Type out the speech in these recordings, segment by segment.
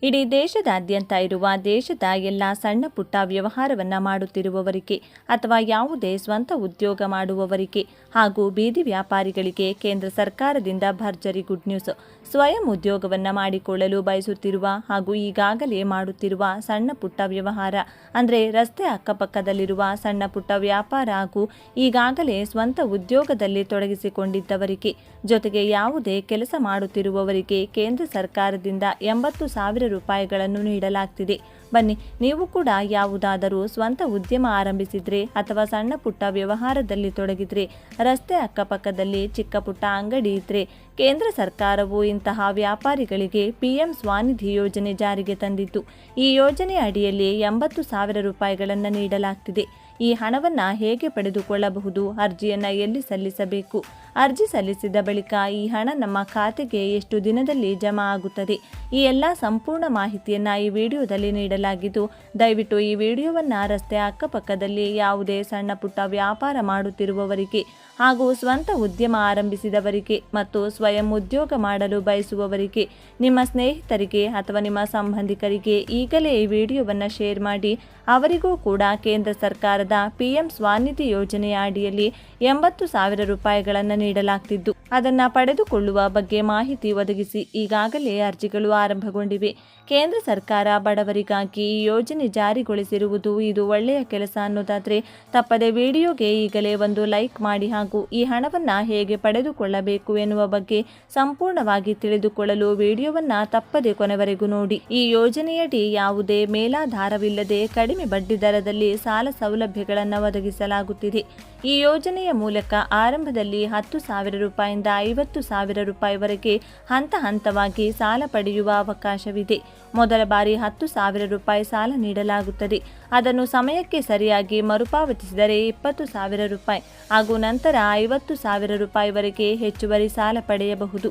ಇಡೀ ದೇಶದಾದ್ಯಂತ ಇರುವ ದೇಶದ ಎಲ್ಲ ಸಣ್ಣ ಪುಟ್ಟ ವ್ಯವಹಾರವನ್ನು ಮಾಡುತ್ತಿರುವವರಿಗೆ ಅಥವಾ ಯಾವುದೇ ಸ್ವಂತ ಉದ್ಯೋಗ ಮಾಡುವವರಿಗೆ ಹಾಗೂ ಬೀದಿ ವ್ಯಾಪಾರಿಗಳಿಗೆ ಕೇಂದ್ರ ಸರ್ಕಾರದಿಂದ ಭರ್ಜರಿ ಗುಡ್ ನ್ಯೂಸ್. ಸ್ವಯಂ ಉದ್ಯೋಗವನ್ನು ಮಾಡಿಕೊಳ್ಳಲು ಬಯಸುತ್ತಿರುವ ಹಾಗೂ ಈಗಾಗಲೇ ಮಾಡುತ್ತಿರುವ ಸಣ್ಣ ಪುಟ್ಟ ವ್ಯವಹಾರ ಅಂದರೆ ರಸ್ತೆ ಅಕ್ಕಪಕ್ಕದಲ್ಲಿರುವ ಸಣ್ಣ ಪುಟ್ಟ ವ್ಯಾಪಾರ ಹಾಗೂ ಈಗಾಗಲೇ ಸ್ವಂತ ಉದ್ಯೋಗದಲ್ಲಿ ತೊಡಗಿಸಿಕೊಂಡಿದ್ದವರಿಗೆ ಜೊತೆಗೆ ಯಾವುದೇ ಕೆಲಸ ಮಾಡುತ್ತಿರುವವರಿಗೆ ಕೇಂದ್ರ ಸರ್ಕಾರದಿಂದ 80,000 ರೂಪಾಯಿಗಳನ್ನು ನೀಡಲಾಗ್ತಿದೆ. ಬನ್ನಿ, ನೀವು ಕೂಡ ಯಾವುದಾದರೂ ಸ್ವಂತ ಉದ್ಯಮ ಆರಂಭಿಸಿದ್ರೆ ಅಥವಾ ಸಣ್ಣ ಪುಟ್ಟ ವ್ಯವಹಾರದಲ್ಲಿ ತೊಡಗಿದ್ರೆ, ರಸ್ತೆ ಅಕ್ಕಪಕ್ಕದಲ್ಲಿ ಚಿಕ್ಕ ಪುಟ್ಟ ಅಂಗಡಿ ಇದ್ರೆ, ಕೇಂದ್ರ ಸರ್ಕಾರವು ಇಂತಹ ವ್ಯಾಪಾರಿಗಳಿಗೆ PM ಸ್ವಾನಿಧಿ ಯೋಜನೆ ಜಾರಿಗೆ ತಂದಿದ್ದು, ಈ ಯೋಜನೆ ಅಡಿಯಲ್ಲಿ 80,000 ರೂಪಾಯಿಗಳನ್ನು ನೀಡಲಾಗ್ತಿದೆ. ಈ ಹಣವನ್ನು ಹೇಗೆ ಪಡೆದುಕೊಳ್ಳಬಹುದು? ಅರ್ಜಿಯನ್ನು ಎಲ್ಲಿ ಸಲ್ಲಿಸಬೇಕು? ಅರ್ಜಿ ಸಲ್ಲಿಸಿದ ಬಳಿಕ ಈ ಹಣ ನಮ್ಮ ಖಾತೆಗೆ ಎಷ್ಟು ದಿನದಲ್ಲಿ ಜಮಾ ಆಗುತ್ತದೆ? ಈ ಎಲ್ಲ ಸಂಪೂರ್ಣ ಮಾಹಿತಿಯನ್ನು ಈ ವಿಡಿಯೋದಲ್ಲಿ ನೀಡಲಾಗಿದ್ದು, ದಯವಿಟ್ಟು ಈ ವಿಡಿಯೋವನ್ನು ರಸ್ತೆ ಅಕ್ಕಪಕ್ಕದಲ್ಲಿ ಯಾವುದೇ ಸಣ್ಣ ಪುಟ್ಟ ವ್ಯಾಪಾರ ಮಾಡುತ್ತಿರುವವರಿಗೆ ಹಾಗೂ ಸ್ವಂತ ಉದ್ಯಮ ಆರಂಭಿಸಿದವರಿಗೆ ಮತ್ತು ಸ್ವಯಂ ಉದ್ಯೋಗ ಮಾಡಲು ಬಯಸುವವರಿಗೆ, ನಿಮ್ಮ ಸ್ನೇಹಿತರಿಗೆ ಅಥವಾ ನಿಮ್ಮ ಸಂಬಂಧಿಕರಿಗೆ ಈಗಲೇ ಈ ವಿಡಿಯೋವನ್ನು ಶೇರ್ ಮಾಡಿ. ಅವರಿಗೂ ಕೂಡ ಕೇಂದ್ರ ಸರ್ಕಾರದ PM ಸ್ವಾನಿಧಿ ಯೋಜನೆಯ ಅಡಿಯಲ್ಲಿ 80,000 ರೂಪಾಯಿಗಳನ್ನು ನೀಡಲಾಗ್ತಿದ್ದು, ಅದನ್ನು ಪಡೆದುಕೊಳ್ಳುವ ಬಗ್ಗೆ ಮಾಹಿತಿ ಒದಗಿಸಿ. ಈಗಾಗಲೇ ಅರ್ಜಿಗಳು ಆರಂಭಗೊಂಡಿವೆ. ಕೇಂದ್ರ ಸರ್ಕಾರ ಬಡವರಿಗಾಗಿ ಈ ಯೋಜನೆ ಜಾರಿಗೊಳಿಸಿರುವುದು ಇದು ಒಳ್ಳೆಯ ಕೆಲಸ ಅನ್ನೋದಾದರೆ ತಪ್ಪದೆ ವಿಡಿಯೋಗೆ ಈಗಲೇ ಒಂದು ಲೈಕ್ ಮಾಡಿ ಹಾಗೂ ಈ ಹಣವನ್ನು ಹೇಗೆ ಪಡೆದುಕೊಳ್ಳಬೇಕು ಎನ್ನುವ ಬಗ್ಗೆ ಸಂಪೂರ್ಣವಾಗಿ ತಿಳಿದುಕೊಳ್ಳಲು ವಿಡಿಯೋವನ್ನು ತಪ್ಪದೆ ಕೊನೆವರೆಗೂ ನೋಡಿ. ಈ ಯೋಜನೆಯಡಿ ಯಾವುದೇ ಮೇಲಾಧಾರವಿಲ್ಲದೆ ಕಡಿಮೆ ಬಡ್ಡಿ ದರದಲ್ಲಿ ಸಾಲ ಸೌಲಭ್ಯಗಳನ್ನು ಒದಗಿಸಲಾಗುತ್ತಿದೆ. ಈ ಯೋಜನೆಯ ಮೂಲಕ ಆರಂಭದಲ್ಲಿ 10,000 ರೂಪಾಯಿಂದ 50,000 ರೂಪಾಯಿವರೆಗೆ ಹಂತ ಹಂತವಾಗಿ ಸಾಲ ಪಡೆಯುವ ಅವಕಾಶವಿದೆ. ಮೊದಲ ಬಾರಿ 10,000 ರೂಪಾಯಿ ಸಾಲ ನೀಡಲಾಗುತ್ತದೆ. ಅದನ್ನು ಸಮಯಕ್ಕೆ ಸರಿಯಾಗಿ ಮರುಪಾವತಿಸಿದರೆ 20,000 ರೂಪಾಯಿ ಹಾಗೂ ನಂತರ 50,000 ರೂಪಾಯಿವರೆಗೆ ಹೆಚ್ಚುವರಿ ಸಾಲ ಪಡೆಯಬಹುದು.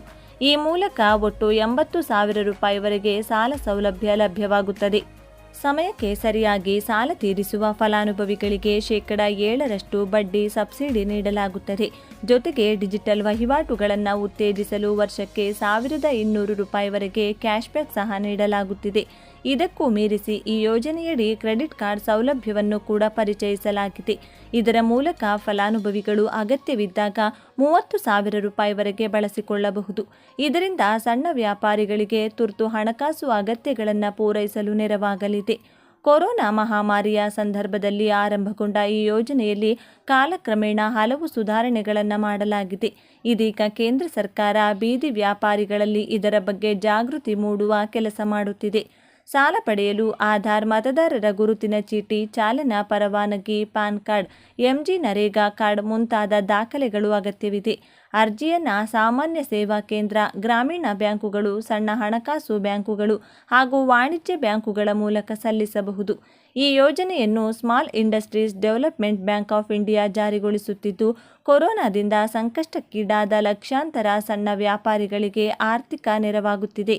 ಈ ಮೂಲಕ ಒಟ್ಟು 80,000 ರೂಪಾಯಿವರೆಗೆ ಸಾಲ ಸೌಲಭ್ಯ ಲಭ್ಯವಾಗುತ್ತದೆ. ಸಮಯಕ್ಕೆ ಸರಿಯಾಗಿ ಸಾಲ ತೀರಿಸುವ ಫಲಾನುಭವಿಗಳಿಗೆ 7% ಬಡ್ಡಿ ಸಬ್ಸಿಡಿ ನೀಡಲಾಗುತ್ತದೆ. ಜೊತೆಗೆ ಡಿಜಿಟಲ್ ವಹಿವಾಟುಗಳನ್ನು ಉತ್ತೇಜಿಸಲು ವರ್ಷಕ್ಕೆ 1,200 ರೂಪಾಯಿವರೆಗೆ ಕ್ಯಾಶ್ಬ್ಯಾಕ್ ಸಹ ನೀಡಲಾಗುತ್ತಿದೆ. ಇದಕ್ಕೂ ಮೀರಿಸಿ ಈ ಯೋಜನೆಯಡಿ ಕ್ರೆಡಿಟ್ ಕಾರ್ಡ್ ಸೌಲಭ್ಯವನ್ನು ಕೂಡ ಪರಿಚಯಿಸಲಾಗಿದೆ. ಇದರ ಮೂಲಕ ಫಲಾನುಭವಿಗಳು ಅಗತ್ಯವಿದ್ದಾಗ 30,000 ರೂಪಾಯಿವರೆಗೆ ಬಳಸಿಕೊಳ್ಳಬಹುದು. ಇದರಿಂದ ಸಣ್ಣ ವ್ಯಾಪಾರಿಗಳಿಗೆ ತುರ್ತು ಹಣಕಾಸು ಅಗತ್ಯಗಳನ್ನು ಪೂರೈಸಲು ನೆರವಾಗಲಿದೆ. ಕೊರೋನಾ ಮಹಾಮಾರಿಯ ಸಂದರ್ಭದಲ್ಲಿ ಆರಂಭಗೊಂಡ ಈ ಯೋಜನೆಯಲ್ಲಿ ಕಾಲಕ್ರಮೇಣ ಹಲವು ಸುಧಾರಣೆಗಳನ್ನು ಮಾಡಲಾಗಿದೆ. ಇದೀಗ ಕೇಂದ್ರ ಸರ್ಕಾರ ಬೀದಿ ವ್ಯಾಪಾರಿಗಳಲ್ಲಿ ಇದರ ಬಗ್ಗೆ ಜಾಗೃತಿ ಮೂಡುವ ಕೆಲಸ ಮಾಡುತ್ತಿದೆ. ಸಾಲ ಪಡೆಯಲು ಆಧಾರ್, ಮತದಾರರ ಗುರುತಿನ ಚೀಟಿ, ಚಾಲನಾ ಪರವಾನಗಿ, PAN card, MG NREGA card ಮುಂತಾದ ದಾಖಲೆಗಳು ಅಗತ್ಯವಿದೆ. ಅರ್ಜಿಯನ್ನು ಸಾಮಾನ್ಯ ಸೇವಾ ಕೇಂದ್ರ, ಗ್ರಾಮೀಣ ಬ್ಯಾಂಕುಗಳು, ಸಣ್ಣ ಹಣಕಾಸು ಬ್ಯಾಂಕುಗಳು ಹಾಗೂ ವಾಣಿಜ್ಯ ಬ್ಯಾಂಕುಗಳ ಮೂಲಕ ಸಲ್ಲಿಸಬಹುದು. ಈ ಯೋಜನೆಯನ್ನು small industries development bank of India ಜಾರಿಗೊಳಿಸುತ್ತಿದ್ದು, ಕೊರೋನಾದಿಂದ ಸಂಕಷ್ಟಕ್ಕೀಡಾದ ಲಕ್ಷಾಂತರ ಸಣ್ಣ ವ್ಯಾಪಾರಿಗಳಿಗೆ ಆರ್ಥಿಕ ನೆರವಾಗುತ್ತಿದೆ.